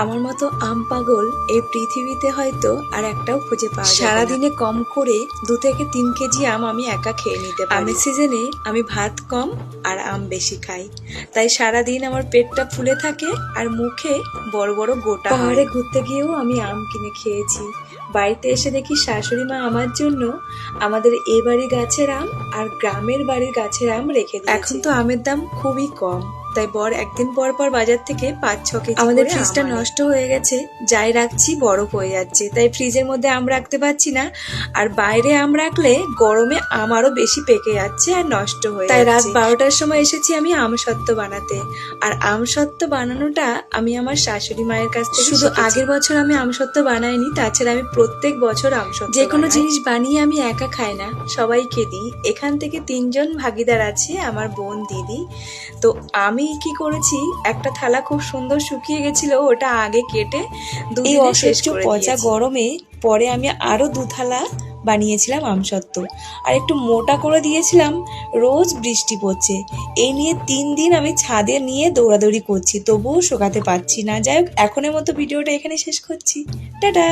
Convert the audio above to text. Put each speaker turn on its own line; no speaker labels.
আমার মতো আম পাগল এই পৃথিবীতে হয়তো আর একটাও খুঁজে পাওয়া যাবে না। সারাদিনে কম করে 2 থেকে 3 কেজি আম আমি একা খেয়ে নিতে পারি। আমের সিজনে আমি ভাত কম আর আম বেশি খাই, তাই সারাদিন আমার পেটটা ফুলে থাকে আর মুখে বড় বড় গোটা। পাহাড়ে ঘুরতে গিয়েও আমি আম কিনে খেয়েছি। বাড়িতে এসে দেখি শাশুড়ি মা আমার জন্য আমাদের এই বাড়ির গাছের আম আর গ্রামের বাড়ির গাছের আম রেখে দিয়েছে। এখন তো আমের দাম খুবই কম, তাই বর একদিন পর পর বাজার থেকে 5-6 কেজি। আমাদের ফ্রিজটা নষ্ট হয়ে গেছে, যাই রাখছি বরফ হয়ে যাচ্ছে, তাই ফ্রিজের মধ্যে আম রাখতে পারছি না। আর বাইরে আম রাখলে গরমে আম আরো বেশি পেকে যাচ্ছে আর নষ্ট হয়ে যাচ্ছে। তাই রাত 12টার সময় এসেছি আমি আমসত্ত্ব বানাতে। আর আমসত্ত্ব বানানোটা আমি আমার শাশুড়ি মায়ের কাছ থেকে শুধু আগের বছর আমি আমসত্ত্ব বানাইনি, তাছাড়া আমি প্রত্যেক বছর আমসত্ত্ব যে কোনো জিনিস বানিয়ে আমি একা খাই না, সবাইকে দিই। এখান থেকে 3 জন ভাগিদার আছে, আমার বোন, দিদি। তো আমি কি করেছি, একটা থালা খুব সুন্দর শুকিয়ে গেছিল, ওটা আগে কেটে দুদিনে শেষ করে দিয়েছি। পচা গরমে পরে আমি আরো 2 থালা বানিয়েছিলাম আমসত্ত্ব, আর একটু মোটা করে দিয়েছিলাম। রোজ বৃষ্টি পড়ছে, এই নিয়ে 3 দিন আমি ছাদে নিয়ে দৌড়াদৌড়ি করছি, তবুও শোকাতে পারছি না। যাই হোক, এখনের মতো ভিডিওটা এখানে শেষ করছি। টাটা।